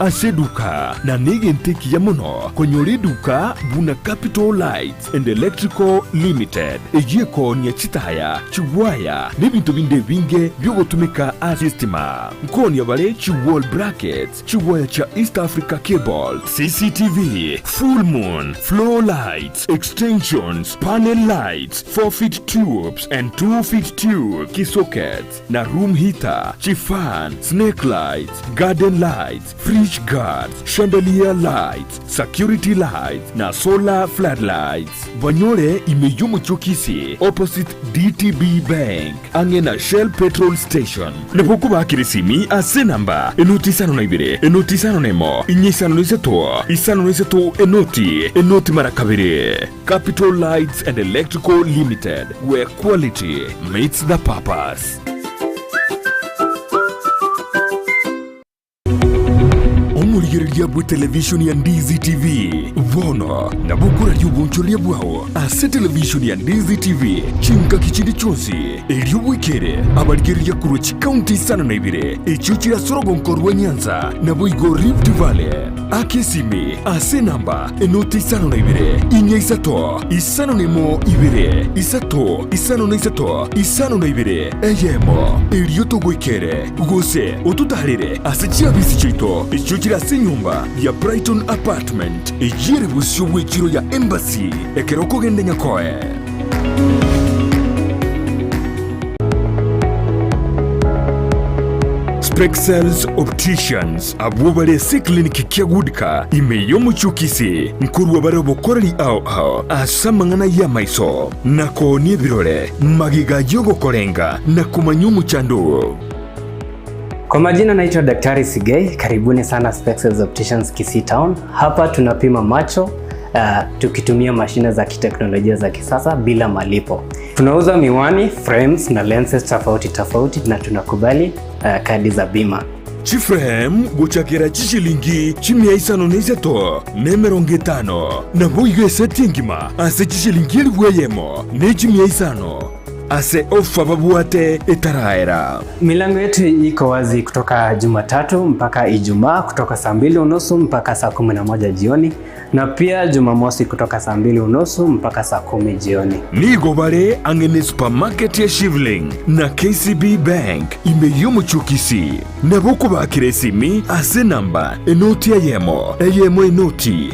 aseduka na nigenteki ya muno konyori duka buna Capital Lights and Electrical Limited egieko ni chitaya chiwaya n'ibintu binde binge byo gutumika asistima nkoni abale chiwall brackets chiwaya cha East Africa Cable, CCTV, full moon, floor lights, extensions, panel lights, 4-feet tubes and 2-feet tube key sockets na room heater, fan, snake lights, garden lights, fridge guards, chandelier lights, security lights na solar floodlights. Banyore imeyumu chukisi opposite DTB Bank angena Shell petrol station. Nebuku bakirisimi ase namba enotisano na ibire enotisano nemo inyisano niseto enoti marakabire. Capital Lights and Electrical Limited, where quality meets the purpose. Omurigeria bu television ya Ndizi TV vono na bukura yubunchoria bwao ase television ya Ndizi TV chinka kichindi chonsi elio wikere abarigeria kurochi county sana na ibire echuchira sorogo nkorwa Nyanza na boigo Rift Valley akesimi ase namba enoti sana na ibire inya isano nemo ibire isano na ibire eyemo elio togwikere gose otutarire ase chiabisi chito echuchira nyumba ya Brighton Apartment ejire busyo wechiro ya Embassy ekeroko gende nyakoe. Spexels Opticians abubale se clinic kia gudika imeyomu chukisi nkuru wabare bokoreri ao asamangana ya maiso nako ni birore magiga jogo korenga na kumanyumu chandu. Kwa majina naitwa Daktari Sigei, karibuni sana Spexels Opticians Kisii Town. Hapa tunapima macho tukitumia mashine za kiteknolojia za kisasa bila malipo. Tunauza miwani, frames na lenses tofauti na tunakubali kadi za bima. Chiframe guchakira chishilingi chimia isano niseto nemeronge tano na buige setingima ase chishilingi elweyemo ne chimia isano ase ofa babuate etaraera. Milango yetu iko wazi kutoka Jumatatu mpaka Ijumaa kutoka saa 2:30 mpaka saa 11 jioni na pia Jumamosi kutoka saa 2:30 mpaka saa 10 jioni. Nigo bare angene supermarket ya Shivling na KCB Bank imeyumu chukisi na buku bakiresimi ase namba enoti eyemo enoti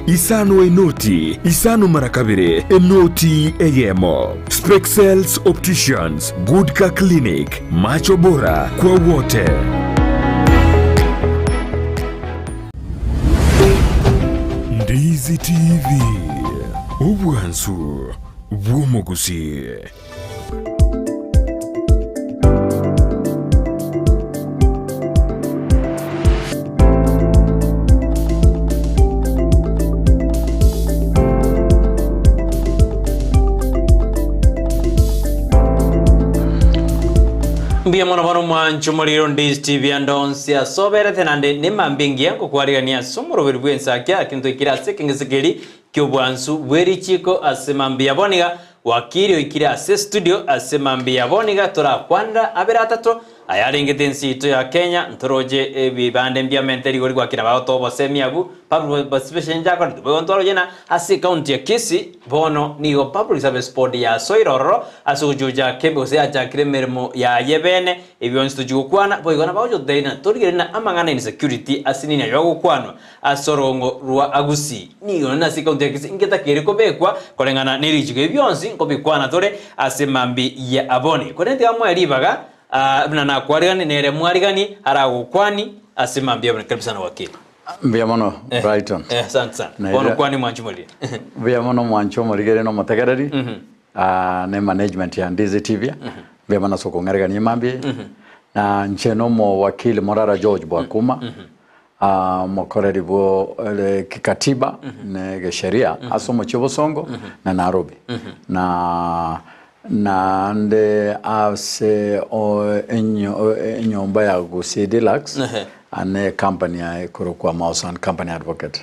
isano marakabire enoti eyemo. Spexels Opticians, Goodka Clinic, macho bora kwa wote. Ndizi TV, ubwansu bw'omugusi. Mbia mono mwancho muliro Ndizi TV andonsi asobere thenande nimambingia kukwariania somoro weribwensa kya kintu ikira sekingizigiri kyobwansu Richiko asemambia boniga wakili ikira ase studio asemambia boniga tora kwanda abera atatu ayarengete nsito ya Kenya ntoroje ebibande mbia menteri gori gwakira bato bosemiabu public participation jako ntoro jena ase county ya Kisii bono nigo public service sport ya soiroro asujuja kembe ose aja kremermo ya yebene ebionsto jugukwana boigona bajo deina torigena amangana in security asinina yogukwana asorongo rwa Gusii nigo na ase county ya Kisii ingeta kereko bekwa kolengana ni Richiko ebionsi nkobikwana tore ase mambi ya abone konete amwe ribaga na kwarigani nere mwarigani aragukwani asimambia kabisa na wakili mbia mono Brighton asante sana bono kwani mwanchumuli mbia mono mwanchumuli gere no matagarari ne management ya Ndizi TV mbia mono soko ngarigani imambi na ncheno mo wakili Morara George Bwakuma mokoreri bo kikatiba ne sheria asomo chobosongo na Nairobi na nde ase enyomba ya Gusii Deluxe ane company ya kurukwa Mouse and Company Advocate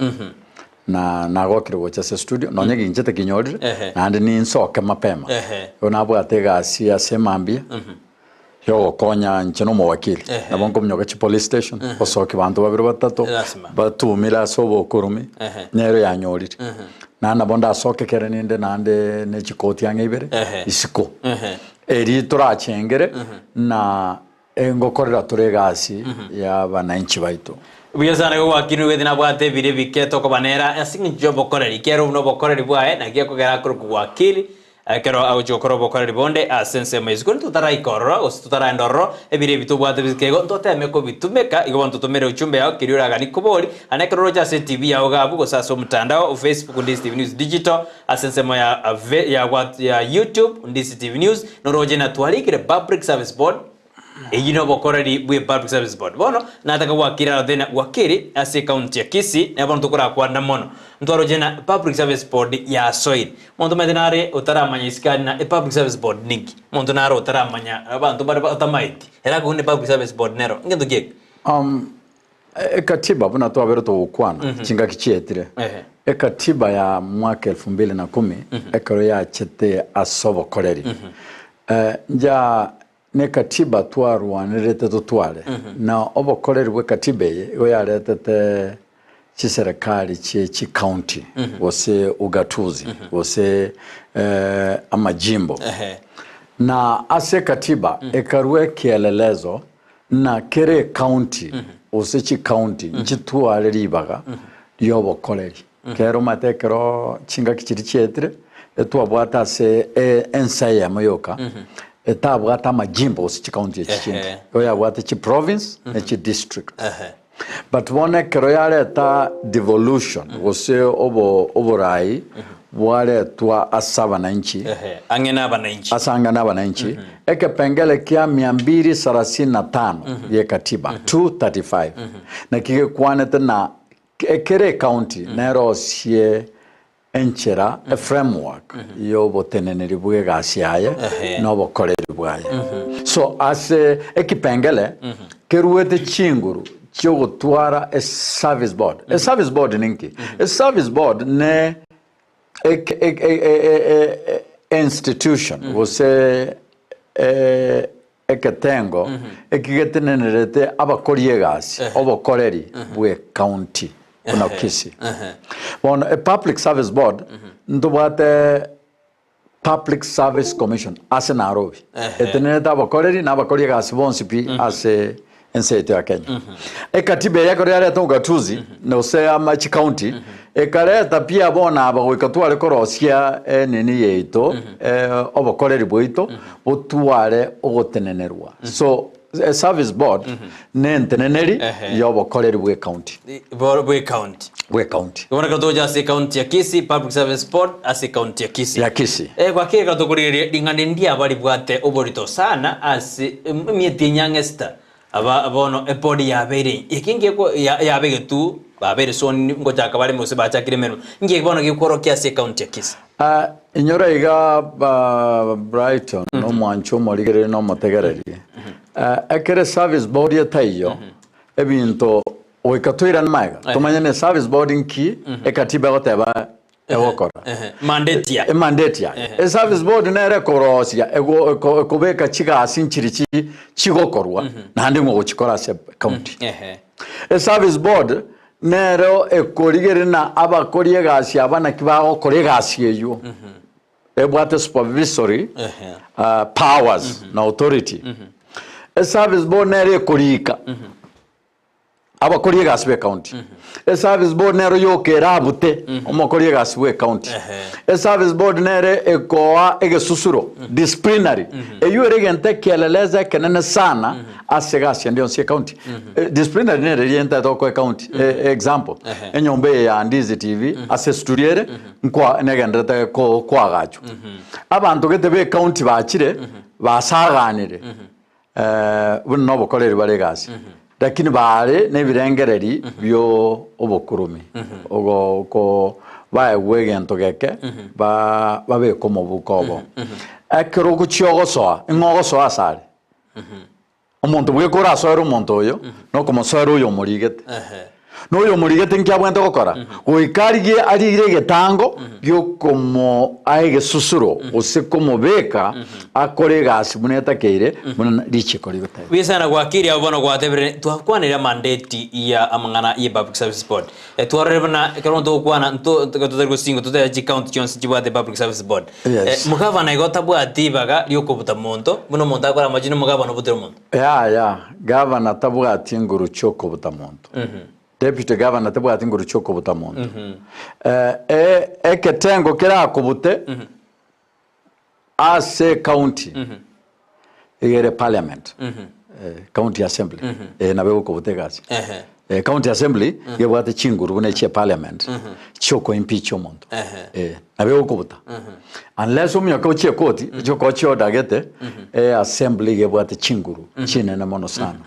na nagokire gocha se studio no nyegi njete kinyori na ndi ni nsoke mapema ona bwa tega asia semambia yo konya ncheno mo wakili nabo nkomnyoka chi police station osoki bantu babiri batatu batumira sobo kurumi nero yanyorire nana bonda asoke kere ninde nande ne chikoti yange ibere isiko eri turachengere na ngokorera turegasi ya bananchi baito Buya sana ko wakinu wedina bwate bire biketo ko banera asingi jobo koreri kero no bokoreri bwae na giye ko gara ko wakili kero au jokoro bokoreri bonde asense mezgun tutara ikorro os tutara ndorro ebire bitu bwate bikego ntote meko bitumeka igo bantu tumere uchumbe yao kiriura gani kubori anekero roja se TV yao gabu ko saso mtandao Facebook Ndizi TV News Digital asense mo ya YouTube Ndizi TV News no roje na twalikire Public Service Board Ejino bokoreri bwe Public Service Board. Bono nataka wakira thena wakiri ase county ya Kisii na bono tukora kwa ndamono. Ntwaro jena Public Service Board ya Soil. Monto medenare utaramanya iskani na Public Service Board niki. Monto naro utaramanya abantu bari batamaiti. Era ko Public Service Board nero. Ngendo gek. Katiba buna twabero to ukwana chinga kichietire. Katiba ya mwaka 2010 ekaro ya chete asobo koreri. Nja ne katiba twarwanirete tutware na obokoreri bwe katiba ye yaretete chiserikali chi county wose ugatuzi wose amajimbo na ase katiba ekarwe kielelezo na kere county wose chi county nchitware ribaga yobokoreri kero matekero chinga kichiri chetire etwabwata se ensaya moyoka etabwata majimbo si county chinde oya bwata chi province na chi district but one kero yareta devolution wose oborai wale twa asaba na nchi angena bananchi asanga na bananchi ekepengele kia 235 ye katiba 235 na kike kwanete na ekere county nero sie enchera a framework yo boteneneri bwe gasiaye no bokoreri bwaye so ase ekipengele keruete chinguru cyo gutwara a service board ninki a service board ne institution wose eketengo ekigetenenerete abakoriye gasi obokoreri bwe county kuna Kisii. Bon a public service board ndobate Public Service Commission ase Nairobi. Eteneta abakoreri na abakoriye gasi bonsipi ase enseite ya Kenya. Katiba yako yale tongatuzi no se amachi county ekareta pia bona abagwikatware korosia nini yeito obakoreri boito botware ogotenenerwa. So a service board nenteneneri yobokoreri bwe county bwe county ubona ko doja se county ya Kisii Public Service Board ase county ya Kisii kwa kile katokuririe dingande ndia bari bwate oborito sana ase mieti nyangesta abono epodi ya bere ikinge ko ya bege tu babere son ngoja kabari mose bacha kiremero ngiye bono gikoro kya se county ya Kisii inyora iga Brighton no mwancho morigere no motegereri ekere service board yatayo ebinto oikatwira nmaiga tumanyane service board nki ekatiba goteba ewokora mandate ya service board nere korosia ekobeka chiga asinchirichi chigokorwa nande ngo chikora se county service board nero ekorigere na abakoriye gasi abana kibaho kore gasi eyo ebwate supervisory powers na authority service board nere korika abakoriye gasi be county service board nero yokera bute omokoriye gasi we county service board nere ekoa egesusuro disciplinary eyo regente keleleza kenene sana asegasi ndio sie county disciplinary nere yenta toko county example enyombe ya Ndizi TV asesturiere nkwa negendete ko kwagacho abantu gete be county bakire basaganire buno bokoreri bare gasi lakini baare nebirengereri byo obokurumi ogo ko bae wegento geke babe komo bukobo akero kuchiogosoa ngogosoa sare omuntu bwe korasoera omuntu oyo no komo soera oyo morigete Noyo murigete nkyabwente gukora uikarigie arire getango byokomo aige susuro usikomubeka akore gasi munetakeire muna Richiko rigotaya wisana Wakili abono gwatebere twakwanira mandate ya amangana ya public service board twarebana karonto kwana nto tutari singo tutaya county Johnson jibwate public service board mugavana igota bwatibaga lyokobuta monto muno monto akora majino mugavana butero monto ya gavana tabwati nguru choko buta monto Deputy Governor tabwati nguru choko buta monto ketengo kera kubute ase county igere parliament county assembly nabe kubute gasi county assembly yebwate chinguru bune che parliament choko impeach omonto nabe kubuta unless umyoka uche koti choko choda gete assembly yebwate chinguru chine na mono sana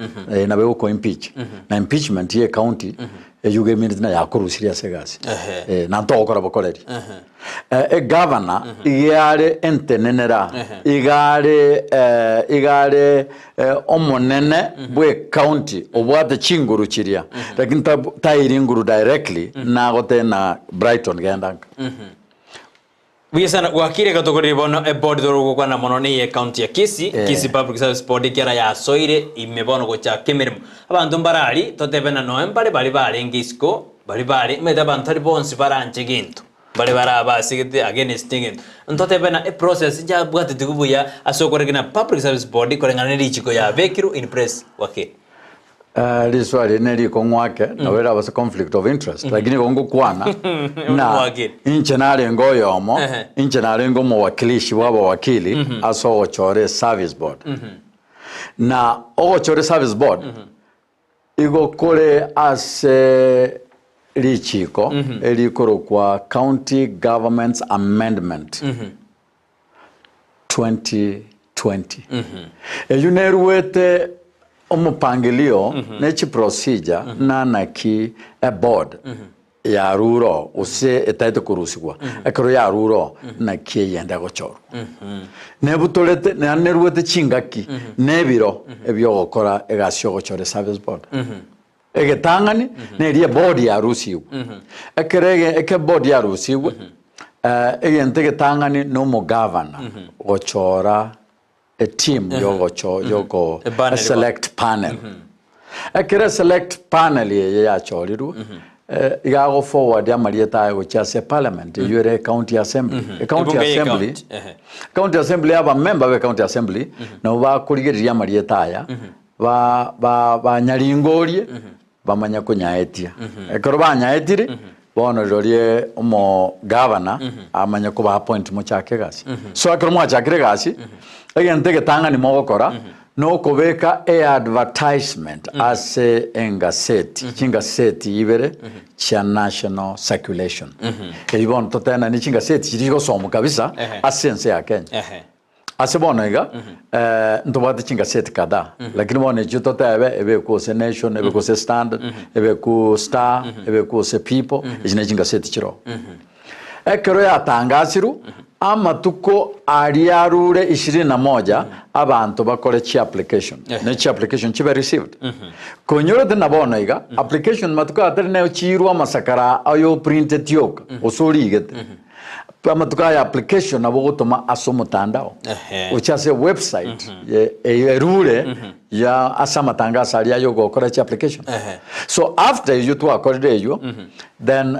nabe uko impeach na impeachment ye county yuge minute na yakuru serious gasi na ntokora bokoreri governor igare entenenera igare omonene bwe county obwate chinguru chiria lakini tairi nguru directly na gote na Brighton gendanga wisana Wakili katokori bono board doro kwa na mononi ye county ya Kisii Kisii public service board kera ya soire imebono gocha kemerimo abantu mbarali totebena noembale bali ngisco bali meda bantari bonsi baranje gintu bali abasigite against thing ntotebena process ja bwate digubuya asokoregena public service board korengana Richiko ya vekiru in press Wakili liswali neli kongwake na wera was a conflict of interest lakini kongo kwana na inche nalengo yomo inche nalengo mu wakilishi wabo wakili aso ochore service board na ochore service board igo kore ase Richiko elikoro kwa County Government's Amendment 2020 ejuneruwete omupangilio nechi procedure nanaki a board ya ruro use etaite kurusigwa akoro ya ruro na kie yenda gochoro nebutolete naneruwete chingaki nebiro ebyo gokora egasyo gochore service board egetangani nerie board ya rusiwa eke board ya rusiwa egente getangani no mo governor gochora a team yogo a select panel akira select panel ya choriru igago forward ya marieta go chase parliament yure county assembly county assembly aba member we county assembly no ba kurigeria marieta ya ba nyaringorie bamanya kunyaetia ekoro banyaetire bono rorie omo governor amanya ko ba appoint mo chake gasi so akoro mo chake gasi agente getanga ni mogokora no kobeka advertisement as engaseti chingaseti ibere cha national circulation ibon totena ni chingaseti chirigo somo kabisa asense ya Kenya asebona iga ntobate chingaseti kada lakini bone juto tabe ebe ko se nation ebe ko se standard ebe ko star ebe ko se people ijina chingaseti chiro ekero ya tangasiru amatuko ariarure 21 abantu bakore chi application ne chi application chibe received konyoro de nabona iga application matuko atari ne chirwa masakara ayo printed yoke osorigete amatuka ya application abo gutuma asomutandao uchase website erure ya asamatangasa ari ayo gokora chi application so after you to akorde you then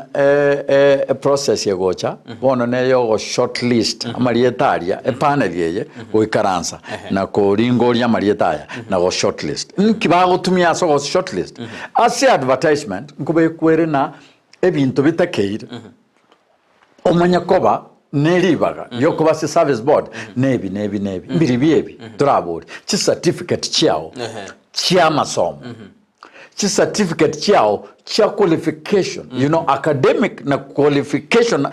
a process yegocha bono ne yo shortlist amarietaria a panel yeye goikaransa na ko ringoria marietaya na go shortlist nkibago tumia so go shortlist ase advertisement nkube kwere na ebintu bitakeire omanya koba neribaga yokuba se service board nebi mbiri turaburi chi certificate chiao chia masomo chi certificate chiao chia qualification you know academic na qualification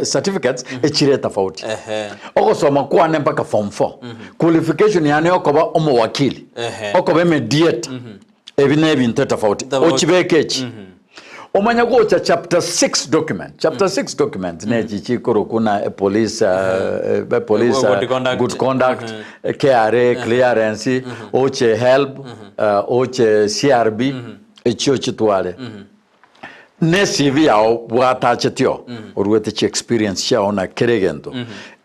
certificates echire tofauti okosoma kwa ne mpaka form 4 qualification yani okoba omo wakili okoba mediate ebi tofauti ochibekechi omanya gocha chapter 6 document ne chichikoro kuna police good conduct KRA clearance oche help oche CRB echio chitware ne CV yao bwatachetio urwete chi experience yao na keregento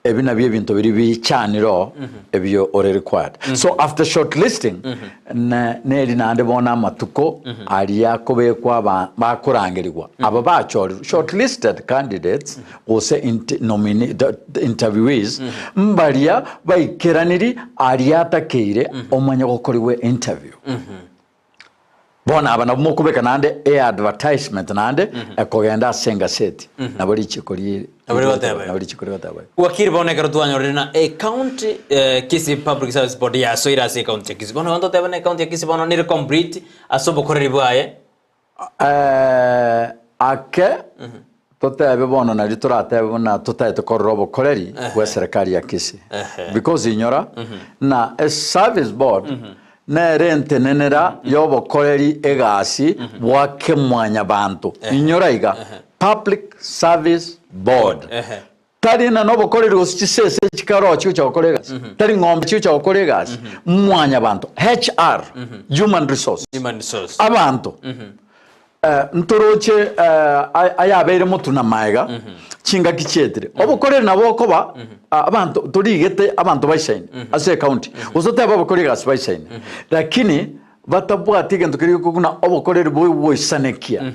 ebina bye bintu biri bichaniro ebyo ore required. So after shortlisting ne eri nande bona matuko ali yakobekwa bakurangirirwa aba bachori shortlisted candidates ose nominated interviewees mbalia baikeraniri ali atakeire omanya gukoriwe interview bona abana mukubeka nande advertisement nande ekogenda senga set na bari chikori Wakili bone karutwanyo rina county Kisii Public Service Board ya so ira se county Kisii bono ndo tebane county Kisii bono ni complete asobo koreri bwaye ake totebe bono na riturate bona totaite korrobo koreri kwa serikali ya Kisii because inyora na a service board na rente nenera yobo koreri egasi bwake mwanya bantu inyora iga Public Service Board tari na nobo koreri usichisese chikaro chiucha kolegas tari ngombe chiucha kolegas mwanya bantu HR human resource abantu ntoroche ayabere mutuna maiga chinga kichetre obukoreri nabo koba abantu turigete abantu baishaine ase county uzote abo kolegas baishaine lakini batabwati gento kiri kuguna obukoreri boisanekia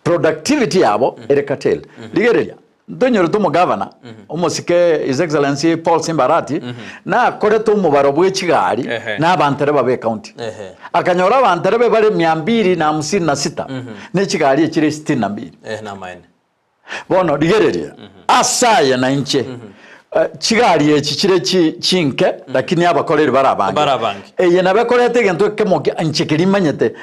productivity yabo erekatel ligerelia ndonyoro tumo governor umosike his excellency Paul Simbarati na koreto umubaro bw'ikigari na abantere babe county akanyora abantere be bare 256 n'ikigari kiri 62 na mine bono ligerelia asaya na inche chigari ekikire chinke lakini abakoreri barabange ye nabakorete gento kemoke anchekiri manyete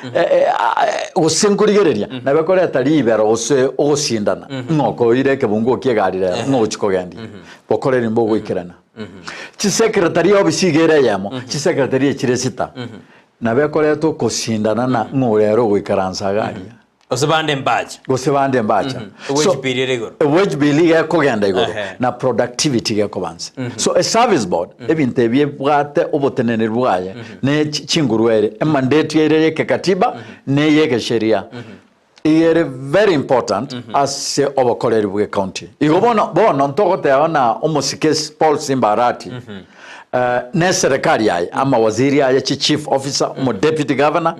usinkurigereria nabakoreta libero ose osindana ngoko ireke bungu kiegarire ngochiko gandi bokoreri mbogo ikirana chi secretary obisigere yamo chi secretary ekire sita nabakoreto kosindana na ngorero gwikaransa gari Osebande mbacha. Wage bill kogenda igoro na productivity gakobanse. So a service board ebinte bye bwate obotenene bwaye ne chingurwere mandate yere ke katiba ne yeke sheria. Iyere very important as se obokoreri bwe county. Bono ntogote ona omosike Paul Simbarati. Ne serikali yaye ama waziri yaye chief officer mo deputy governor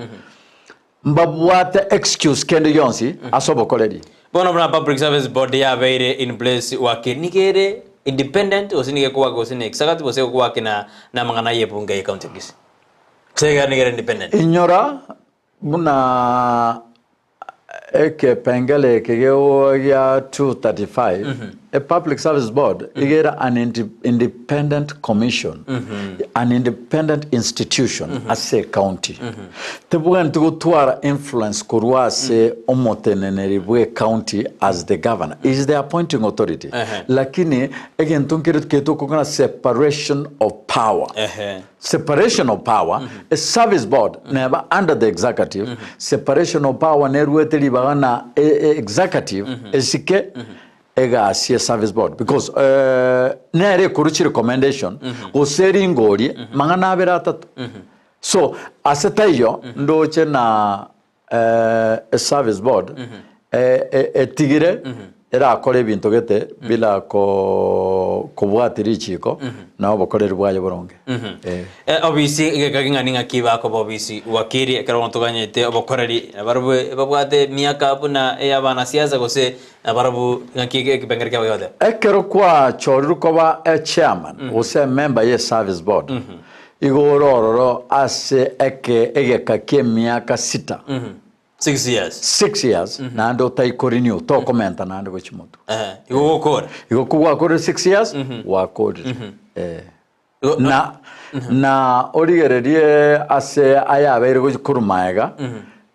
mbabwate excuse kende yonsi asobo koreri bono bana Public Service Board ya beire in place wakinigere independent osinige kwa gosine exactly bose kwa kina na mangana yebunga ya county Kisii sega nigere independent inyora buna eke pengele kegeo ya 235 a Public Service Board igera an independent commission an independent institution as a county tebugan to influence kurwase omoteneneri bwe county as the governor is the appointing authority lakini again tunkirit keto kuna separation of power separation of power a service board never under the executive separation of power nerweteli bagana executive esike ega see service board because nere kuruchi recommendation oseri ngori mangana abera atatu so asetayo ndoche na a service board tigire era akore bintu gete bila kubwati Richiko na obokoreri bwayo boronge obisi igekaginga ninga kiba ko obisi wakiri ekero ntuganyete obokoreri barabwe babwate miaka buna abana siasa gose barabu ngakige kibengere kwa yode ekero kwa choruko ba chairman ose member ye service board igorororo ase egeka miaka 6 6 years nando taikorinio to commenta nando gochimoto igokugwa kore 6 years wakore na origererie ase ayabere gokurumaega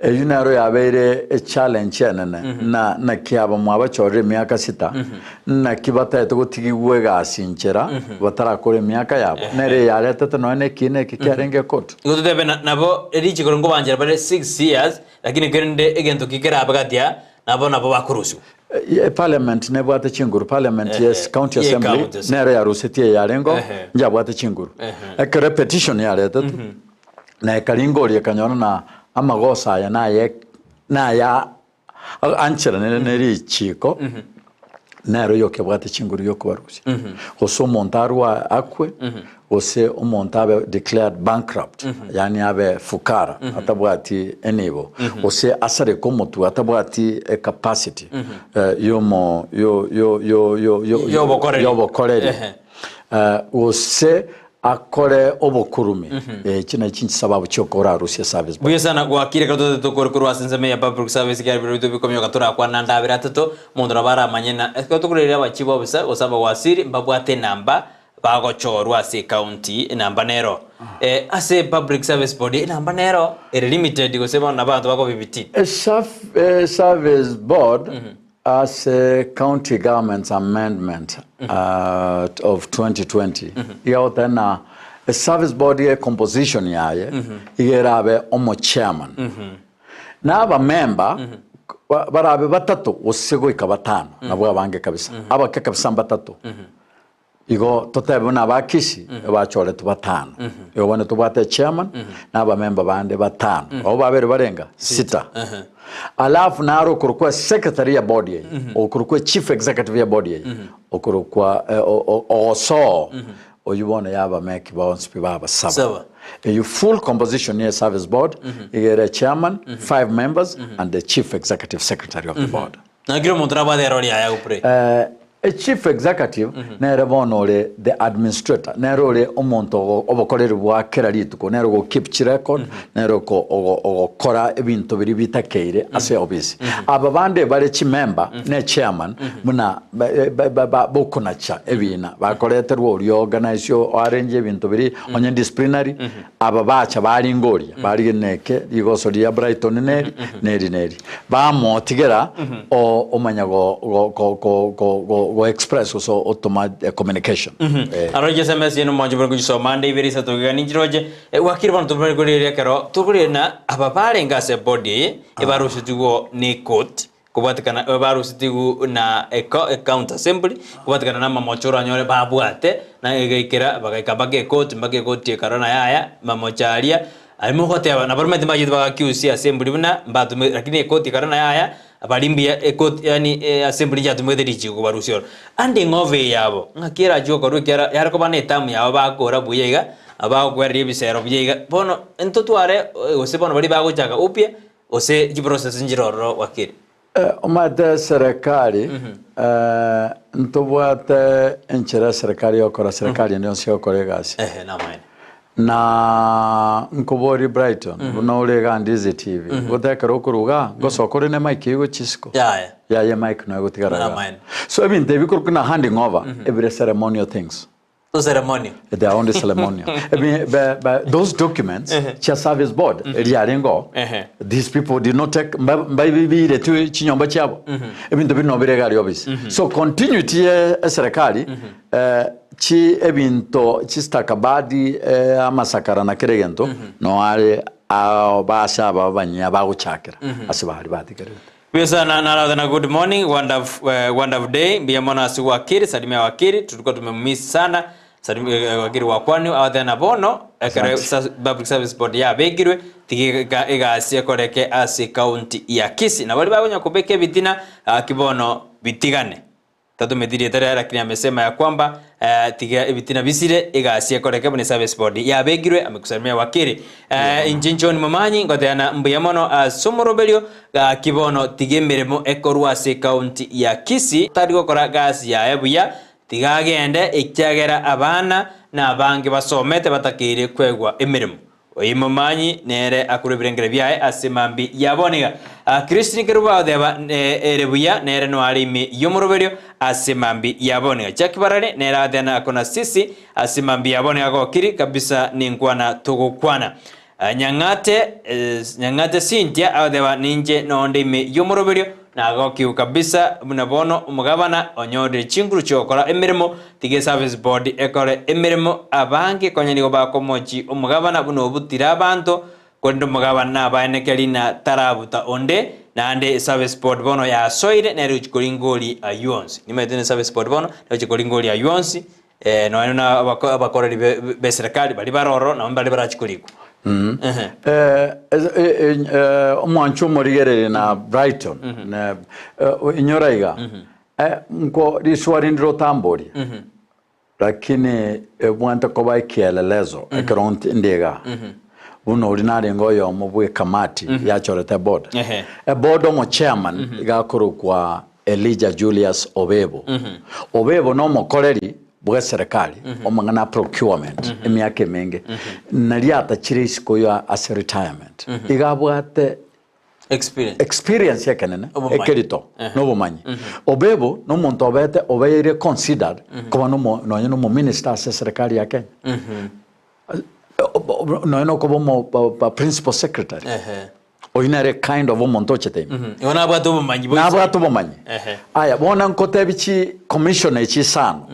eyunaro yabere a challenge na kiaba mwaba chore miaka 6 na kibata to gotigigwe gasinchera batara kore miaka yabo nere yareta no ne kine kikarenge kot igotebe nabo Richiko ngo banjera bare 6 years lakini gerende egento kikera abagatia nabo bakurusu parliament ne bwate chinguru parliament yes county assembly nere ya rusetie yarengo nja bwate chinguru a repetition yareta na karingori kanyona na amagosa ya na ya anchera ne Richiko nero yoke bwate chinguru yoko barusi oso montarwa akwe ose omontabe declared bankrupt yani abe fukara atabwati enebo ose asare komotu atabwati capacity yomo yo bokoreri ose akore obokurumi kina kinchi sababu cyokora Russia service buye sana gwakire kato tukuru asinzeme ya public service ya birutu bikomyo katura kwa nanda biratato mundu nabara manyena tukurira bachibo bisa osaba wasiri mbabwate namba bagochorwa ase county namba nero ase public service body namba nero limited goseba nabantu bako bibiti service board as a county government's amendment of 2020 yaotena a service body composition yaye igerabe omo chairman n'aba member barabe batatu osego ikabatano nabwo abange kabisa abake kabisa batatu igo totebe n'aba Kisii bachore tubatano yobone tubate chairman n'aba member bande batano abo babere barenga 6 alafu naro kurukwa secretary ya body okurukwa chief executive ya body okurukwa oso oyubone yaba make bounce baba saba you full composition here service board you get a chairman 5 members and the chief executive secretary of the board nagiro montraba de error ya upre a chief executive nere bonore the administrator nere omonto obokorera bwa kerarituko nere go keep record nere ko kora ebintu biri bitakeire ase obisi aba bande bare chi member ne chairman muna bokunacha ebina bakoreterwa ori organization arrange ebintu biri onye disciplinary aba bacha bari ngoria bari neke igosori ya Brighton neri ba motigera o manyago go express so automatic communication aroje SMS yeno manje bari kujiso mande ibirisa tugani jiroje wakiri bano tubari kuri kero tuguri na abapare ngase body ebarushitigo ni court kubatikana ebarushitigo na account assembly kubatikana na mamochoro nyore babwate na egekera bagakabage court mbage court ekarona yaya mamocharia alimo hoteba na parliament majid bagakiusi assembly buna mbatu lakini court ekarona yaya abalimbia yani assembly ya tumwede Richiko barusio ande ngove yabo ngakira joko rukera yarako bane tamu yabo bakora buyega abagwari bisero buyega bono entotware ose bono bali bagojaga upye ose giprocess njiroro wakiri omade serikali ntobwate enchera serikali okora serikali ndio sio kolegasi na maana na nkobori Brighton unaurega Ndizi TV gutekera okuruga gosokore ne mic yigo chisiko ya mic no gutigara so ebinte bikurukuna handing over every ceremonial things they are only ceremonial those documents cha service board riarengo these people did not take by tu chinyomba chabo ebinte bino biregari obisi so continuity serikali chi ebinto chistakabadi amasakara na kiregento no are abasha babanya baguchakira asibali batikere pesa na good morning wonderful day biamona si wakiri salimia wakiri tulikuwa tumemiss sana salimia wakiri wa kwani awadana bono public service board ya begirwe tigiga igasie koreke asi county ya Kisii na bali bagonya kubeke bitina kibono bitigane tatu mediri tare lakini amesema ya kwamba tiga bitina bisire igasie koreke bone service board ya begirwe amekusalimia wakiri injinchoni mamanyi ngoteana mbuyamono somorobelio kibono tigemeremo ekorwa se county ya Kisii tari gukora gasi ya ebuya tigagende ikyagera abana na abange basomete batakire kwegwa emirimo oyimamanyi nere akurebirengere byae asemambi yabonega Christine Keruba deba erebuya nere no alimi yomoroberio asemambi yabonega chakibarare nere adena akona sisi asemambi yabonega gokiri kabisa ningwana tugukwana nyangate Cynthia adeba ninje no ndimi yomoroberio nago kiu kabisa munabono umugabana onyode chinguru chokora emirimo tige service board ekore emirimo abange konyanigo bakomochi umugabana buno butira abantu kondo umugabana abaenekeli na tarabuta onde nande service board bono ya soire na ruchikolingoli ayonsi nimetene service board bono ruchikolingoli ayonsi no ena abakoreri be serikali bali baroro na mbali barachikoliko Omwancho morigere na Brighton na inyoraiga nko riswari ndro tambori lakini mwanta koba ikielelezo ekronti ndega uno ordinary ngoyo mubwe kamati ya chorete board board mo chairman igakoro kwa Elijah Julius Obebo Obebo no mokoreri bwa serikali omangana procurement emyaka menge naliata chirisiko ya as retirement igabwate experience yakenene ekerito no bumanyi Obebo no muntu obete obeire considered kuba no minister as serikali ya Kenya no kuba mo principal secretary oinare kind of omuntu chete yona abwatu bumanyi na abwatu bumanyi aya bona nkote bichi commissioner chi sano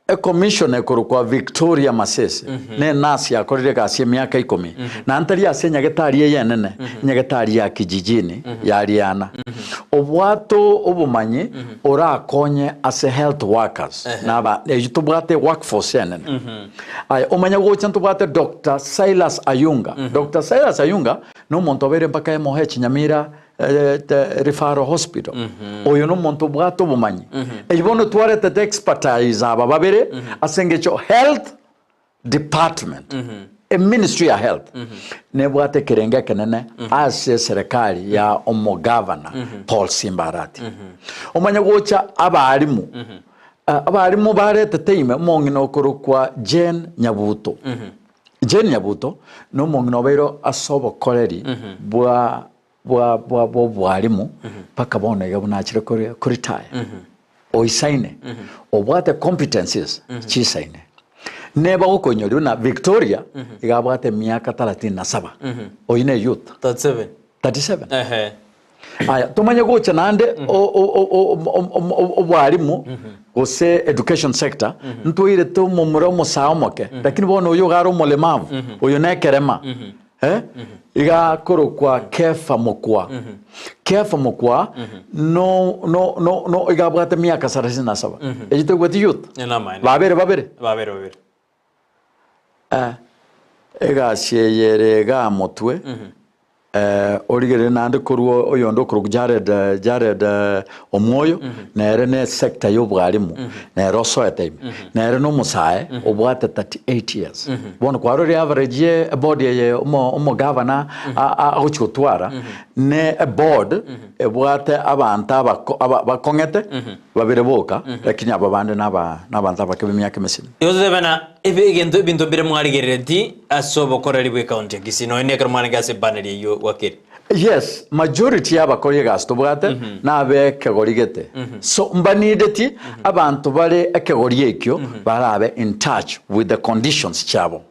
a commissioner kwa Victoria Masese ne nasi akorire kasi miaka 10 na antari asenya getari yenene nyagetari ya kijijini ya Ariana obwato obumanyi ora akonye as a health workers naba yitubwate workforce yenene ay omanya gocha ntubwate Dr. Silas Ayunga Dr. Silas Ayunga no montobere mpaka MOH Nyamira referral hospital oyo no muntu bwato bumanyi ejibono twarete the expertise aba babere asengecho health department a ministry of health ne bwate kerenge kenene as serikali ya omo governor Paul Simbarati omanya gocha abarimu barete teime mongino korukwa Jane Nyabuto Jane Nyabuto no mongino bero asobo koleri bwa bwarimu paka bona yabunachire kuri retire oisaine obwate competencies chisaine neba ukonyori na Victoria igabwate miaka 37 oine youth 37 aya tumanye gocha nande obwarimu ose education sector ntuire to mumuromo saomoke lakini bona uyo garo molemavu uyo nekerema iga koro kwa kefa mokwa no iga bwate miaka 37 ejite gwati youth babere ega sieyere ga motwe origere nande koruo oyondo kuru Jared omwoyo nere ne sector y'obwarimu nere osoete nere no musae obwate 38 years bono kwaro ri average ye board ye omo governor agochotwara ne board ebwate abantu abakongete babire boka lakini ababande n'abantu abakebe myaka mesini yoze bana ibintu bire mwarigerenti asobo koreri bwe county Kisii no ine kermane gase baneri yo Wakili. Yes, majority y'abakoriye gasto bwate nabe kegorigete. So mbanideti abantu bale ekegoriye ekyo barabe in touch with the conditions chabo.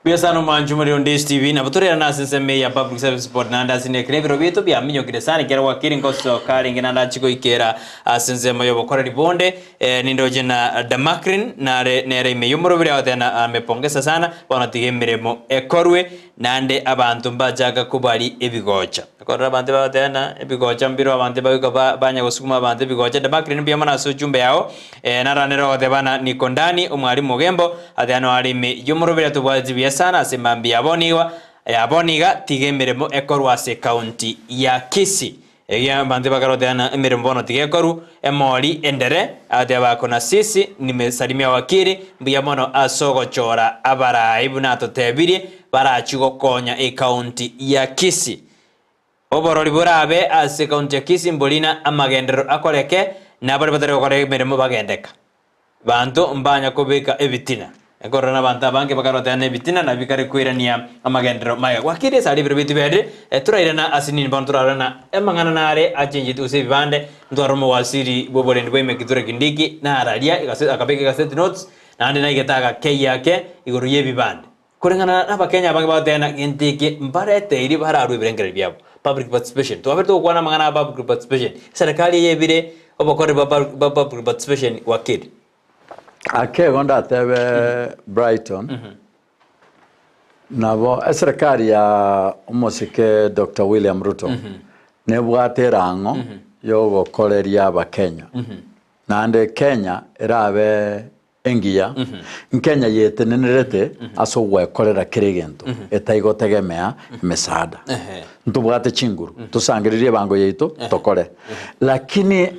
Biasano manju muri Ndizi TV na baturera nasenseme ya public service board nanda sine kreviro bito bya minyo kiresani kera Wakili ngoso kali ngina chiko ikera sensema yo bokora ribonde nindoje na Damakrin na nere imeyumuro bire atena amepongeza sana bona tigemeremo ekorwe nande abantu mbajaga kubali ebigocha akora abantu batena ebigocha mbiro abantu bayuka banya gusukuma abantu ebigocha Damakrin byamana so jumbe yao naranero odebana nikondani umwalimu Gembo atano alime yumuro bire tubwazi sana semambi yaboniga tigemeremo ekorwase county ya Kisii ya bande bagarodeana emerembono tigekoru emoli endere ade bakona sisi nimesalimia Wakili mbiyamono asogo chora abara ibuna totebiri barachigo konya county ya Kisii oborori burabe ase county ya Kisii mbolina amagendero akoreke nabari batari okore meremo bagendeka bantu mbanya kobeka ebitina Ekorana banta banke bakarotane bitina na bikare kuirania amagendero maya Wakili sari birbiti bede turairana asinin banturarana emangana nare achenji tu se bande ndoromo wasiri boborende bweme kiture kindiki na aralia akabeke cassette notes na ande na igetaga kei yake iguru yebi bande kurengana na bakenya banke batena intiki mbarete iri bararu birengere byabo public participation to aberto kwana mangana public participation serikali yebire obokore public participation Wakili ake gonda tebe Brighton nabo serikali ya umosike Dr. William Ruto ne bwate rango yo gokoreria ba Kenya nande Kenya erabe engiya Kenya yetenenerete aso gwekorera kirigento etaigotegemea mesada ntubwate chinguru tusangiririe bango yeito tokore lakini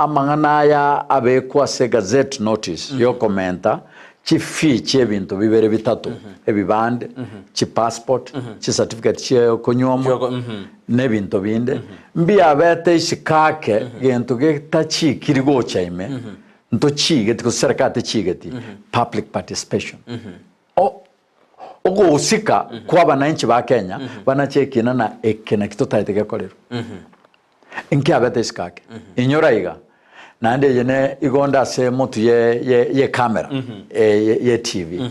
amang'anaya abekwa se gazette notice yo komenta chifi chebintu bibere bitatu ebibande chi passport chi certificate che konyomo nebintu binde mbia bete ishikake gento getachi kirigo chaime nto chigeti ko serikali chigeti public participation ogo usika kwa bananchi ba Kenya banachekina na ekena kitotaitege korero inki abete ishikake inyoraiga nande yene igonda se motu ye camera ye TV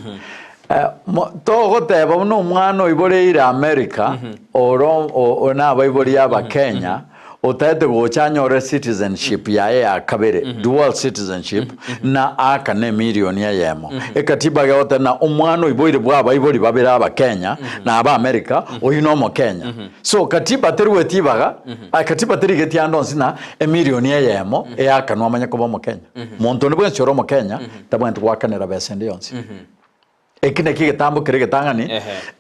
to goteba no mwana ibore ira America oro na baibori yaba Kenya otaete gochanyore citizenship ya kabere dual citizenship na aka ne million ya yemo ekatiba yote na umwana iboire bwa baibori babera aba Kenya na aba America oyino mo Kenya so katiba terwetibaga akatiba terigeti andonsi na million ya yemo aka no amanya ko mo Kenya monto ne bwenchoro mo Kenya tabwantu wakanera besende yonsi ekine kigetambo kiregetangani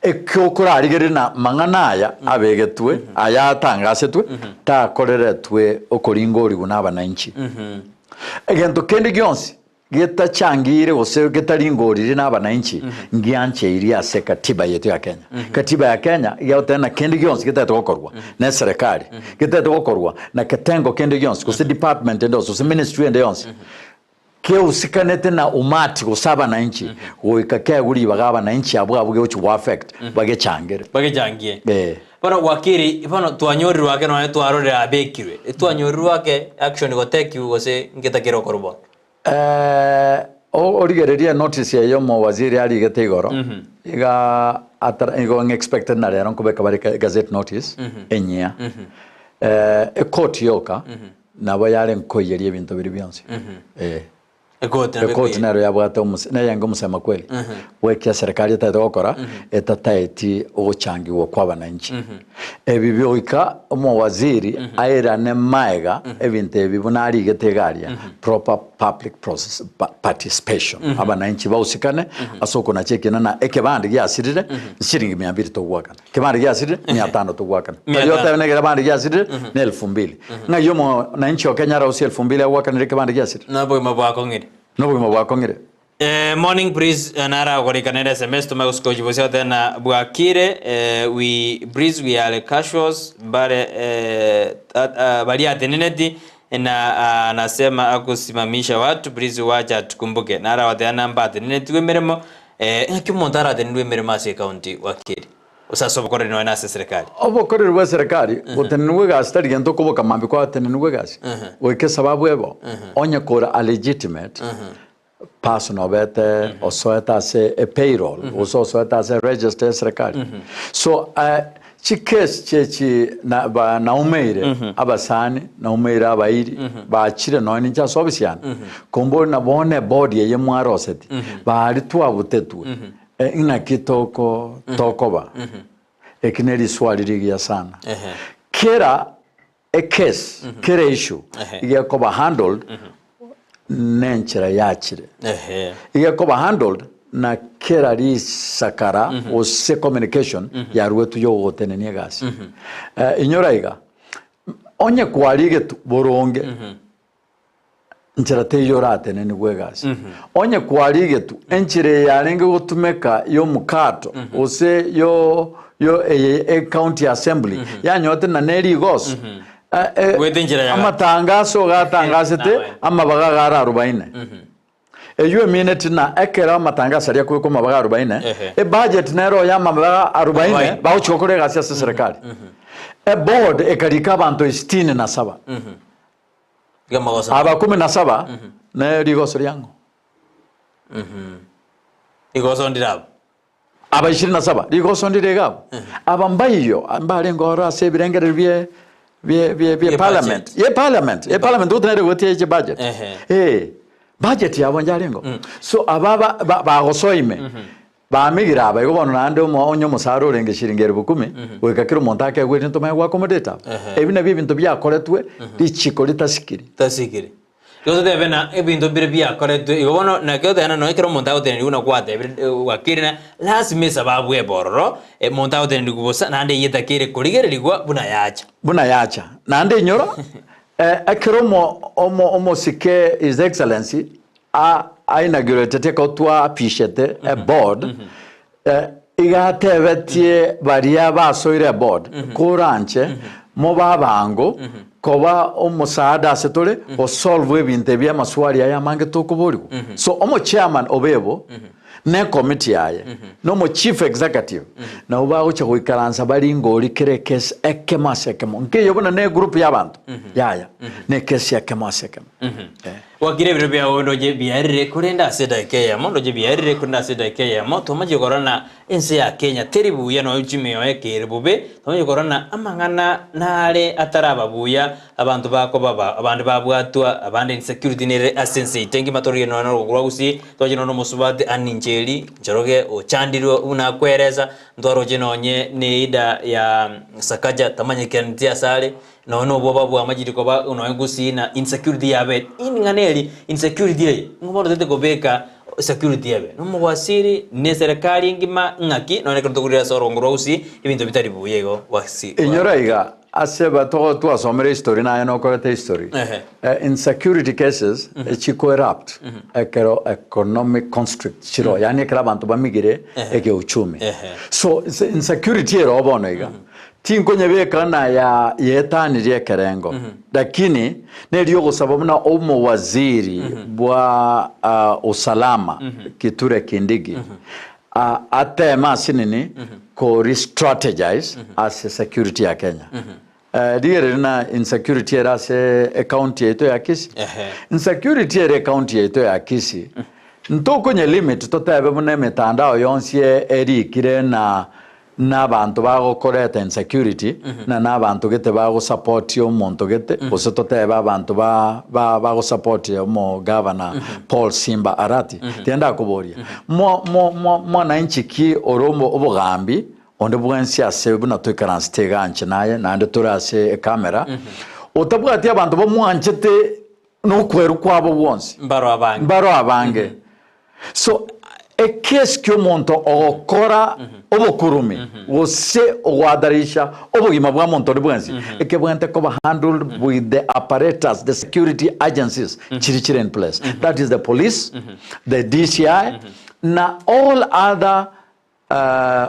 ekokora arigere na manganaya abegetwe ayatangasetwe ta koreretwe okoringori gunaba nanchi egento kende gyonsi geta changire ose getaringori naba nanchi ngianche iria se katiba yetu ya Kenya katiba ya Kenya yotena kende gyonsi geta tokorwa na serikali geta tokorwa na ketengo kende gyonsi ko department ndo so ministry ndo yonsi ke usikanete na umati kusaba na nchi uikakea guri bagaba na nchi abwa buge uchi affect bagechangie Pero wakiri bano twanyori wake no twarore abekirwe twanyori wake action goteki gose ngetakiro korbo origereria notice yo mo waziri ali getegoro iga igo expected na rero kubeka bari gazette notice enya court yoka nabo yale nkoyerie bintu biri byonse Ekoti naro yabwata na yango musema kweli weke serikali itatokora etataiti ogochangiwa kwa bananchi ebibyoika omo waziri aira ne maega ebinte ebibunari getegaria proper public process participation abananchi bausikane asoko na chekina na ekebandi gyasirire shiringi 200 togwakana kebandi gyasirire 500 togwakana yote ne kebandi gyasirire ne 2000 na yomo na nchi Kenya ra 2000 agwakana kebandi gyasirire nabo mabako ngire Morning breeze nara gorikanere SMS tumeguskoji bosio tena bwakire we breeze we are casuals bare bali ateneneti na anasema akusimamisha watu breeze wacha tukumbuke nara watea namba ateneneti wemeremo kimuntara atenenwe meremo ase county wakire usaso bokore no na serikali obokore rwa serikali botenenwe gas tari gento kuboka mambi kwa atenenwe gas weke sababu ebo onye kora a legitimate person obete osoeta se a payroll osoeta se register serikali so chikes chechi na umeire abasani na umeire abairi bachire no ni cha sobisiana kombo na bone body ye mwaroseti bari twabutetwe ina kitoko tokoba ekineri swalirigia sana kera a case kera issue igakoba handled nenchera yachire igakoba handled na kera ri sakara o se communication ya ruetu yo gotenenia gasi inyoraiga onye kwalige boronge nchirate yorate nene gwegasi onye kwalige tu enchire yarenge gutumeka yo mukato ose yo county assembly yanyote na neri gos amatangaso gatangazete amabaga gara 40 eyo minute na ekera matangaso ya kuko mabaga 40 budget nero ya mabaga 40 bauchokore gasi ya serikali board ekarika abantu 67 aba 17 na rigoso ryango igoso ndirabo aba 27 rigoso ndirego aba mbayo ambare ngora se birengere bie parliament utenere gotie je budget budget yabo njarengo so ababa bagosoime bamigira aba igobona nande onyo musaro renge shiringere 10 wekakiro montake gwete ntoma gwa accommodate ebina bintu byakoretwe Richiko litasikiri Yote debe na ebintu bire bia correct igono na kyote na no ikero monta otene una kwate Wakili na lazima sababu eborro monta otene kubosa na ande yeta kire kurigere ligwa buna yacha na ande nyoro akero omo sike His Excellency a inaugurated ko twa appreciate a board igatebetie baria basoire board kuranche mo babango koba omusaada setole o solve ebintu bya maswali aya mange tokuburigo so omo chairman obebo ne committee yaye no mo chief executive na uba ucha kuikaransa bali ngori kire case ekemo nke yobona ne group y'abantu yaya ne case ekemo Wakili bire bia ondoje biarire kurenda seda Kenya mondoje biarire kurenda seda Kenya moto maji korona ense ya Kenya teribuya no uchimeo ekiribube tomaji korona amangana nare atarababuya abantu bako baba abantu babwatwa abandi insecurity nere asense itengi matori no gwa Gusii toje no musubate aninjeli njoroge ochandirwa una kwereza ndoroje nonye ne ida ya sakaja tamanye kentia sale no boba bwa majiriko ba uno Gusii na insecurity yabe inganeli insecurity ngobodo tete gobeka security yabe no mwasiri ne serikali ngima ngaki no ne kutugurira sorongoro Gusii ibintu bitari buyego wasi inyoraiga aseba to asomere history na no korete history insecurity cases chiko erupt ekero economic constrict chiro yani ekra bantu bamigire eke uchumi so insecurity ero bonoiga tinkonye bekana ya yetani rie kerengo lakini nelio gusaba muna omo waziri bwa usalama Kithure Kindiki atema sinini ko re-strategize as a security ya Kenya digere na insecurity era se county yetu ya Kisii insecurity era county yetu ya Kisii ntokonye limit totebe muna mitandao yonsie eri kire na bantu bago koreta insecurity na bantu gete bago support yo monto gete osetote bantu bago support yo mo governor Paul Simba Arati tienda kuboria mo na nchiki oromo obugambi onde bwensi asebu na toikaranstega nche naye na ande turase camera otabwati abantu bo mwanchete no kweru kwabo wonse mbaro abange so ekes kyo monto okora obokurumi wose owadarisha obugima bwa monto bwenzi ekebwente ko handled with the apparatus the security agencies chirichire in place that is the police the DCI na all other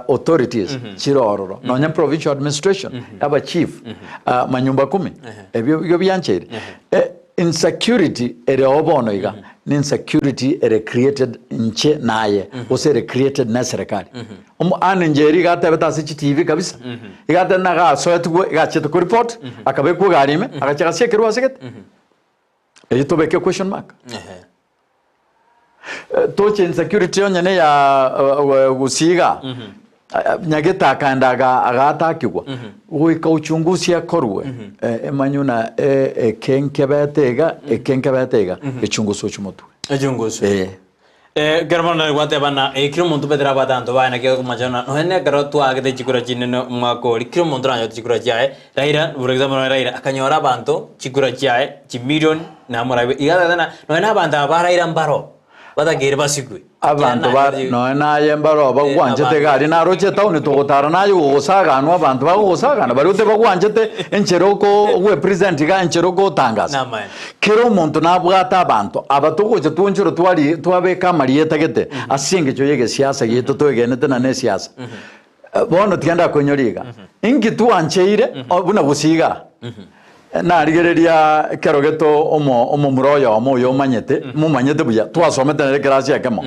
authorities chirororo nonya provincial administration aba chief manyumba 10 ebyo byanchere insecurity ere obonoiga insecurity ere created nche naye ose created na serikali anenjeri gatebeta se TV kabisa igata na ga so etugo gachete ku report akabe ku garime agachaka sekero aseket eyito beke question mark toche insecurity onyane ya Gusiiga nyageta kandaga agatakigwa uika uchunguzi akorwe emanyuna ekenkebetega echunguzo chumotwe echunguzo germana gwate bana ekiro muntu bedra batanto bana ke kumajana no hene garo tu agete chikura chineno mwako ikiro muntu ranyo chikura chae raira for example raira akanyora banto chikura chae chi million na morabe igada na no hena banda baraira mbaro bada gerba sikui abantu no na yembaro bagwanjete gari na roche tauni to gotara na yo gosaga no abantu bagosaga na barute bagwanjete encheroko we present ga encheroko tangaza kero muntu na bwata abantu abatogoje tunjuro twari twabeka marieta gete asinge cyo yege siasa yeto togenete na ne siasa bono tienda konyoriga ingi tuancheire buna Gusiiga na rigereria kerogeto omo muroyo omo yo manyete mumanyete buya twasomete na class ya kemo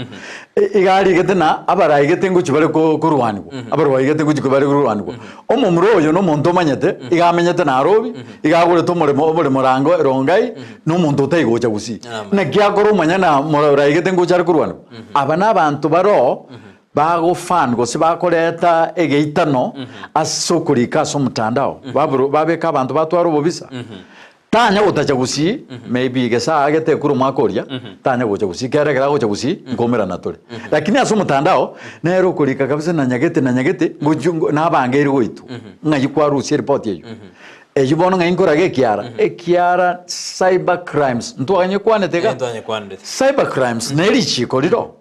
igari gete na abara igete nguchi bare ko kurwaniko abara igete nguchi bare kurwaniko omo muroyo no muntu manyete igamenyete na robi igagure to muri rango rongai no muntu utaigocha Gusii na gyakoro manyana mura igete nguchi ari kurwaniko abana abantu baro bago fan go sibakoreta egeitano asokurika so mutandao babeka abantu batwaro bobisa tanya utacha Gusii maybe gesa agete kuru makoria tanya gocha Gusii kare kara gocha Gusii ngomera natore lakini aso mutandao nero kurika kabisa na nyagete ngujungo na bangeri goitu ngayikwa rusi report yeyo ejibono nga inkora gekiara ekiara cyber crimes ntwanye kwanetega cyber crimes nerichiko liro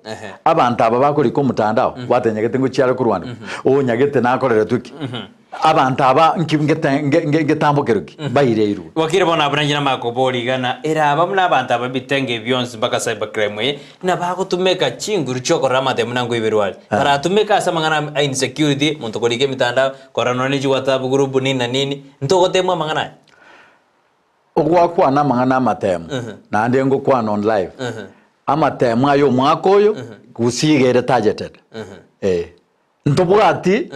abantu aba bakori ko mutandao batenyegete ngo cyara ku Rwanda o nyagete nakorera tuki abantu aba ngetambokeruki bayireiru wakire bona abrangira makobori gana era abamuna abantu aba bitenge byonse baka cyber crime na bako tumeka chinguru choko ramate munango iberwali para tumeka samangana insecurity muntu kolike mitandao korano ni WhatsApp group nini na nini ntokote mwa mangana ogwakwa na mangana matemu na ande ngo kwa on live amatemu ayo mwakoyo gusigere targeted ntobwati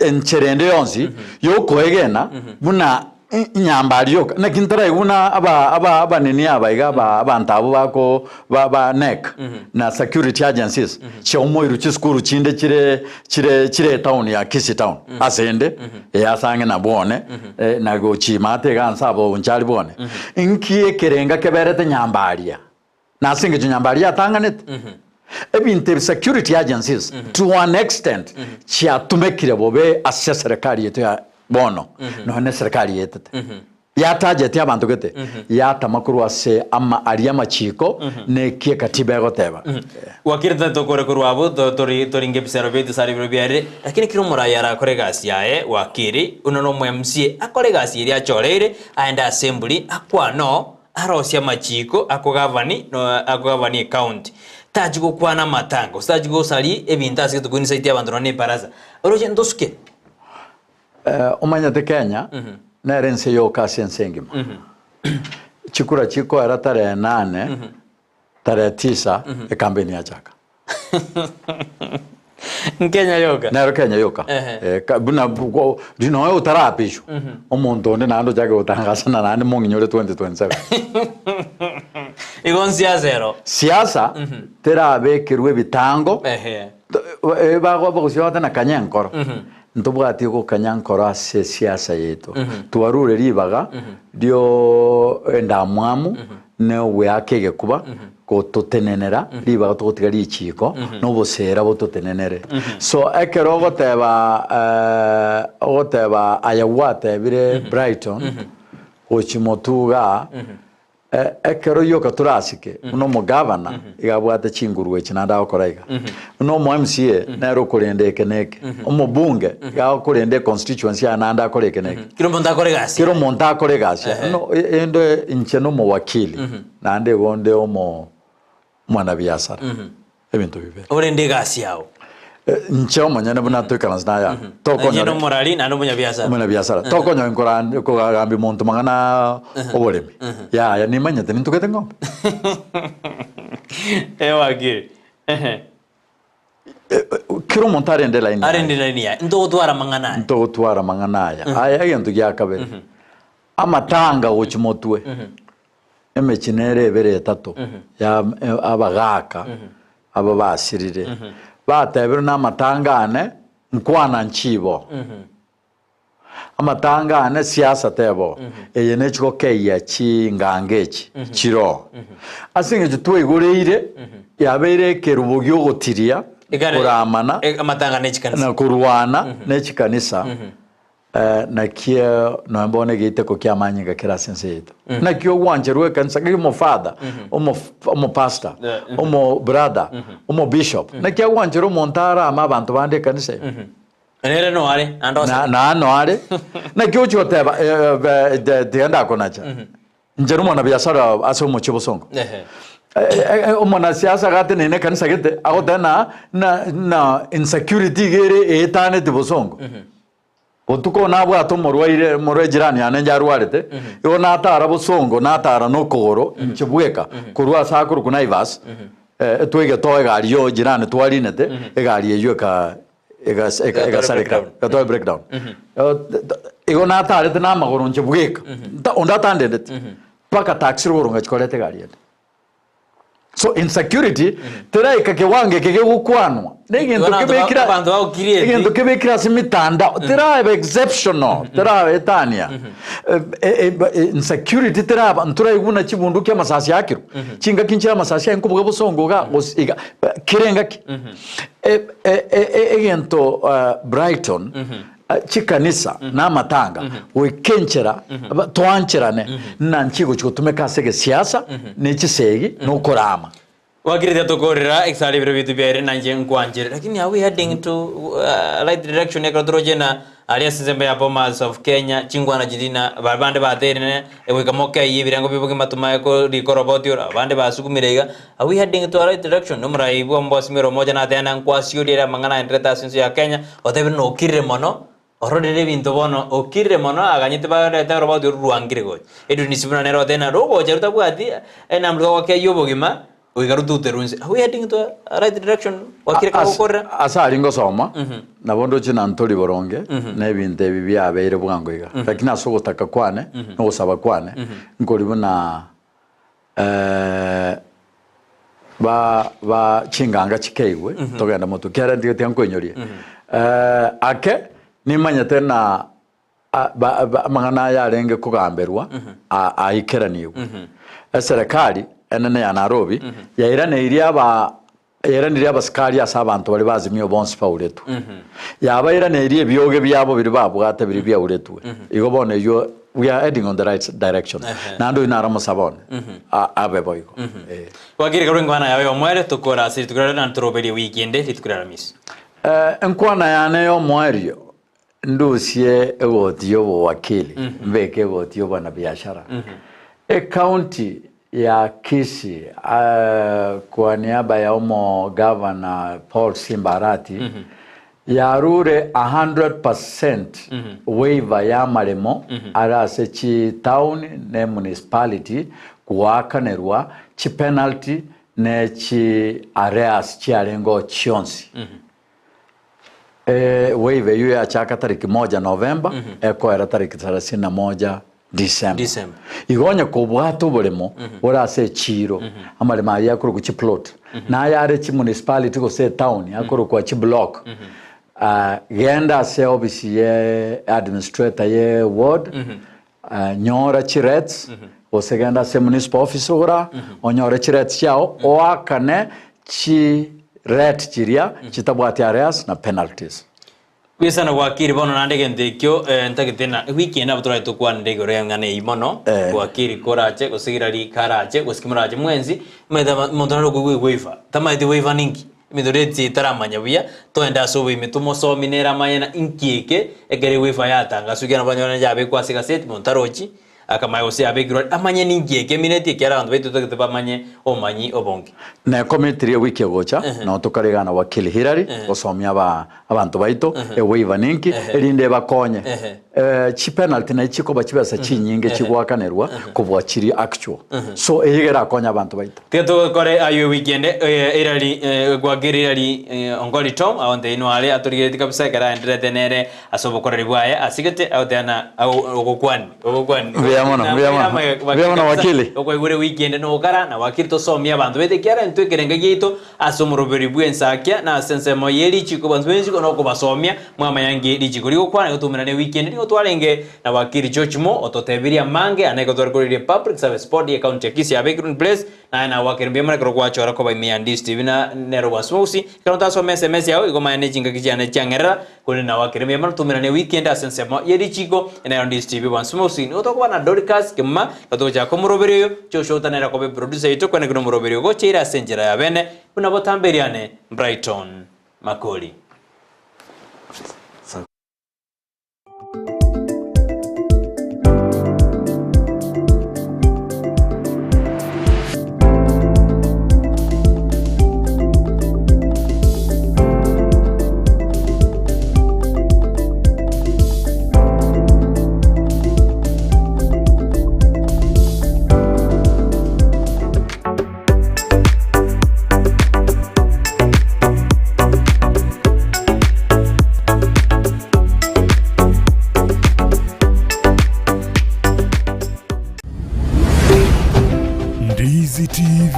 encherende yonzi yoko egena buna nyambari yoka na kintara iguna aba nini abantu abo bako ba NEC na security agencies chomoiru chiskuru chinde chire town ya Kisii town asende yasange na bone na go chimate gansabo unchali bone inkie kerenga keberete nyambaria na singe nyambaria tanganet ebinte security agencies to one extent chia tumekire bobe assess serikali yetu ya bono no ne serikali yetu ya target abantu gete ya tamakuru ase ama ariama chiko ne kie katiba goteba wakirta to kore kurwabo toringe observe sari biare lakini kiro murayara kore gasi yae wakiri unono MC akore gasi iri achoreire aenda assembly akwano arosia machiko akogavani county tajigo kwana matango tajigo sali ebintu asike tukunisa iti abantu ne baraza oroje ndosuke omanyate Kenya na rense yo kasi ensengima chikura chiko era tarehe 8 tarehe 9 kampeni ya chaka Kenya yoka na Kenya yoka buna dino utarapisho omuntu ne nando jage utangasa na nani monginyore 2027 igon siasa terabe kirwe bitango bago bagusiyota na kanyankoro ntubwati ko kanyankoro ase siasa yetu tuwarure ribaga dio endamwamu ne we akege kuba ko totenenera ribaga totigari ichiko no bosera bototenenere so ekero goteba ayawate bire Brighton ochimotuga ekero yoka turasike uno mugavana igabwate chingurwe chinanda okoraiga uno MCA nero kurende keneke umubunge ya kurende constituency ananda akoreke keneke kiro monta akore gasi no ende incheno mo wakili nande gonde omo mwana biasara ebintu bibe orende gasi yao ncheo manyana buna tukalanzna ya toko nyo morali na no munya biasara toko nyo nkorande ko gambi monto mangana obolemi ya ni manyate nintukete ngombe wagire kiro montare ndela ina arende line ya ndotwara mangana ya aya gentu gya kabere amatanga wochimotwe emechinere bere tato ya abagaka aba basirire batebero n'amatangane nkwana nchibo amatangane siasa tebo eye nechiko keya chingangechi chiro asinge tutwegureire yabere kerubugyo gotiria kuramana amatangane chikanisa na kurwana nechikanisa na kia no mbone gite ko kya manyinga kira sense yetu na kyo wanjerwe kanisa kimo father omo pastor omo brother omo bishop na kya wanjero montara ama abantu bande kanisa nere no are andosa no are na kyo choteba de anda konacha njero mona biasara aso mo chibosongo omona siasa gate nene kanisa gete agotana na insecurity gere etane tibosongo Otuko nabwo atomorwaire jirani anenja arwarete yo natara busongo natara nokoro nchibweka kurwa sakuru kunaivas twege toye gari yo jirani twarinete egari eyo ka ega sareka to breakdown ego natara te namagoro nchibweka onda tandete paka taxi ronga chikolete gari yete so insecurity tera ikakewange kekegukwanwa negento kebekira bantu bakiriye negento kebekira simitanda tera exceptional tera etania insecurity tera bantura iguna chibundu kya masasi yakiro chinga kinchira masasi yankubuga busongoga kirenga ki egento Brighton chikanisa n'amatanga wekenchera twancherane nanchigo chikutumeka sege siasa n'echisegi n'okorama Wakili tukorera exalibere bitu byere nanje nkwanjire lakini are we heading to right direction ya kadrojena alias zembe ya Bomas of Kenya chingwana jidina babande baterine ewekamoka yibirango bibuge matumaye ko rikoroboti abande basukumirega are we heading to right direction numra ibu mbosimero moja na tena nkwasio dira mangana entreta sinso ya Kenya otebe no kirre mono orodere bintu bono okirre mono aganyite ba ta roboti ruangire go edu nisibuna nero tena rogo jaruta bwati enamro wa ke yobogima we heading to a right direction wakireka gukora asari ngosoma nabondo china ntori boronge na ebinte bibya abere bwangoiga lakini asogotaka kwane no gusaba kwane nkoribona ba chinganga chikeiwe togenda moto kera ndio tyankonyorie ake nimanyete na mangana yarenge kugamberwa aikeraniwe serikali enene ya Nairobi yairaneirie abasikari asa abantu bari bazimio bonse pauletu yabairaneirie byoge byabo biri babwate biri byauletwe igo bone yo we are heading on the right direction nando inaramo sabone abeboigo wakiri karungwana yawe omwere tukora siri tukora na turoberi weekend litukora miss enkwana yane yo mwerio ndusie egotiyo bo wakili mbeke egotiyo bana biashara county ya Kisii kwa niaba ya Governor Paul Simbarati yarure 100% waiver ya maremo arase chi town ne municipality kuwakanerwa chi penalty ne chi areas chi arengo chionsi waiver yu ya chaka tariki 1 November eko era tariki 31 December. Igonya kubwato bulemo orase chiro amalema yakuru ku plot na yare chi municipality go se town yakuru ku chi block genda se obisi ye administrator ye ward nyora chirets o segenda se municipal office ora onyora chirets yao o akane chi ret chiria chitabwati areas na penalties. Wisana wakiri bono nandege ndekyo ntakitena weekend abutura tukwa ndege rengane imono wakiri korache kusigirali karache kusikimurache mwenzi meda montano kuifa tamaite wifa ningi midoreti taramanya buya toenda sobe imitumo so minera mayena inkieke egere wifa yatanga sugena banyona jabe kwa sigaseti montarochi akamayo se abegiro amanye ningieke mineti kera ndo betu tokete bamanye omanyi obongi na committee wiki gocha no tokaregana wakili Hilary osomya abantu baito ewiva ninki erinde bakonye chi penalty na chiko bachibasa chinyinge chigwakanerwa kubwachiri actual so eyigera konya abantu baito teto kore ayo weekend erali gwagirali ongoli tom awonde inwale aturigeti kabisa kara entretenere asobokora ribwaye asigete awtana ogokwani Vyamona wakili okwegure weekend no kara na wakili to somya abantu bete kiara ntwekerenga gito asomuroberi bwensakia na sensemo yeli chiko bantu benzi ko no kubasomya mwama yange Richiko liko kwana gutumira ne weekend ni otwalenge na wakili Chochmo ototebiria mange aneko twarkorire public service board ya county ya Kisii ya background place na wakili mbemara kro kwachora ko by me Ndizi na nero wasmosi kana taso SMS yao iko managing kijana changera kule na wakili mbemara tumira ne weekend asensemo yeli chiko na Ndizi wasmosi otokwa na Dorcas kema katoja ko muroberio chosho tanera ko be producer ito kwa ne ko muroberio go chira senjera ya bene unabotamberiane Brighton Makoli. Ndizi TV,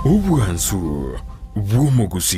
ubwansu bw'omu Gusii.